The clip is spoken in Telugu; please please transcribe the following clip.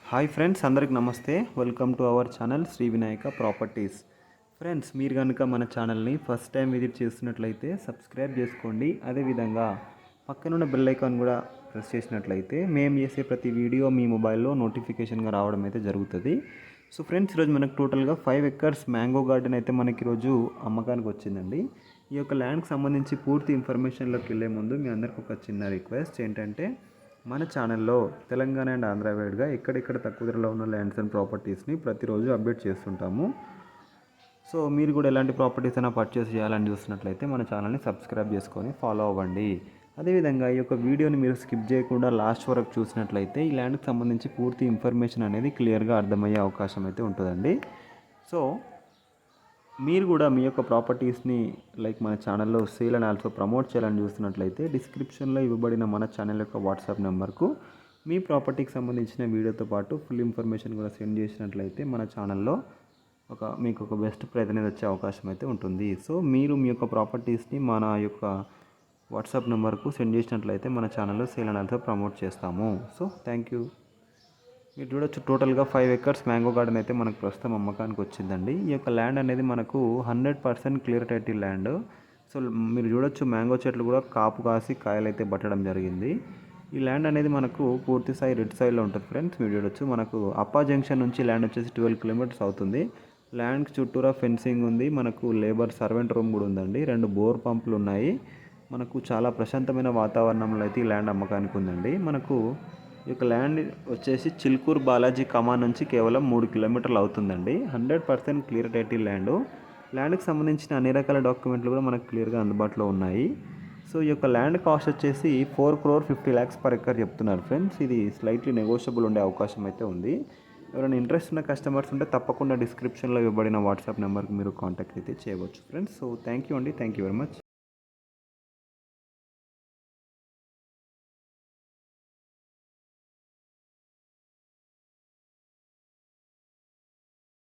హాయ్ ఫ్రెండ్స్, అందరికి నమస్తే. Welcome to our channel Shri Vinayaka properties. Friends, మీరు కనుక మన ఛానల్ని ఫస్ట్ టైం విజిట్ చేస్తున్నట్లయితే సబ్స్క్రైబ్ చేసుకోండి. అదేవిధంగా పక్కనున్న బెల్ ఐకాన్ కూడా ప్రెస్ చేసినట్లయితే మేము చేసే ప్రతి వీడియో మీ మొబైల్లో నోటిఫికేషన్గా రావడం అయితే జరుగుతుంది. సో ఫ్రెండ్స్, ఈరోజు మనకు టోటల్గా 5 ఎకర్స్ మ్యాంగో గార్డెన్ అయితే మనకి ఈరోజు అమ్మకానికి వచ్చిందండి. ఈ యొక్క ల్యాండ్కి సంబంధించి పూర్తి ఇన్ఫర్మేషన్లోకి వెళ్ళే ముందు మీ అందరికి ఒక చిన్న రిక్వెస్ట్ ఏంటంటే, మన ఛానల్లో తెలంగాణ అండ్ ఆంధ్ర వైడ్గా ఎక్కడెక్కడ తక్కువ ధరలో ఉన్న ల్యాండ్స్ అండ్ ప్రాపర్టీస్ని ప్రతిరోజు అప్డేట్ చేస్తుంటాము. సో మీరు కూడా ఎలాంటి ప్రాపర్టీస్ అయినా పర్చేస్ చేయాలని చూస్తున్నట్లయితే మన ఛానల్ని సబ్స్క్రైబ్ చేసుకొని ఫాలో అవ్వండి. అదేవిధంగా ఈ యొక్క వీడియోని మీరు స్కిప్ చేయకుండా లాస్ట్ వరకు చూసినట్లయితే ఈ ల్యాండ్కి సంబంధించి పూర్తి ఇన్ఫర్మేషన్ అనేది క్లియర్గా అర్థమయ్యే అవకాశం అయితే ఉంటుందండి. సో మీరు కూడా మీ యొక్క ప్రాపర్టీస్ని మన ఛానల్లో సేల్ అండ్ ఆల్సో ప్రమోట్ చేయాలని చూస్తున్నట్లయితే డిస్క్రిప్షన్లో ఇవ్వబడిన మన ఛానల్ యొక్క వాట్సాప్ నెంబర్కు మీ ప్రాపర్టీకి సంబంధించిన వీడియోతో పాటు ఫుల్ ఇన్ఫర్మేషన్ కూడా సెండ్ చేసినట్లయితే మన ఛానల్లో మీకు ఒక బెస్ట్ ప్రైజ్ అనేది వచ్చే అవకాశం అయితే ఉంటుంది. సో మీరు మీ యొక్క ప్రాపర్టీస్ని మన యొక్క వాట్సాప్ నెంబర్కు సెండ్ చేసినట్లయితే మన ఛానల్లో సేల్ అండ్ ఆల్సో ప్రమోట్ చేస్తాము. So thank you. మీరు చూడొచ్చు, టోటల్గా 5 ఎకర్స్ మ్యాంగో గార్డెన్ అయితే మనకు ప్రస్తుతం అమ్మకానికి వచ్చిందండి. ఈ యొక్క ల్యాండ్ అనేది మనకు 100% క్లియర్ టైటిల్ ల్యాండ్. సో మీరు చూడొచ్చు, మ్యాంగో చెట్లు కూడా కాపు కాసి కాయలు అయితే పట్టడం జరిగింది. ఈ ల్యాండ్ అనేది మనకు పూర్తి స్థాయి రెడ్ సైడ్లో ఉంటుంది ఫ్రెండ్స్. మీరు చూడొచ్చు, మనకు అప్పా జంక్షన్ నుంచి ల్యాండ్ వచ్చేసి 12 కిలోమీటర్స్ అవుతుంది. ల్యాండ్కి చుట్టూరా ఫెన్సింగ్ ఉంది. మనకు లేబర్ సర్వెంట్ రూమ్ కూడా ఉందండి. 2 బోర్ పంపులు ఉన్నాయి. మనకు చాలా ప్రశాంతమైన వాతావరణంలో అయితే ఈ ల్యాండ్ అమ్మకానికి ఉందండి. మనకు ఈ యొక్క ల్యాండ్ వచ్చేసి చిల్కూరు బాలాజీ కమాన్ నుంచి కేవలం 3 కిలోమీటర్లు అవుతుందండి. 100% క్లియర్ టైటిల్ ల్యాండ్కి సంబంధించిన అన్ని రకాల డాక్యుమెంట్లు కూడా మనకు క్లియర్గా అందుబాటులో ఉన్నాయి. సో ఈ యొక్క ల్యాండ్ కాస్ట్ వచ్చేసి 4,50,00,000 పర్ ఎకర్ చెప్తున్నారు ఫ్రెండ్స్. ఇది స్లైట్లీ నెగోషియబుల్ ఉండే అవకాశం అయితే ఉంది. ఎవరైనా ఇంట్రెస్ట్ ఉన్న కస్టమర్స్ ఉంటే తప్పకుండా డిస్క్రిప్షన్లో ఇవ్వబడిన వాట్సాప్ నెంబర్కి మీరు కాంటాక్ట్ అయితే చేయవచ్చు ఫ్రెండ్స్. సో థ్యాంక్ యూ అండి. Thank you very much.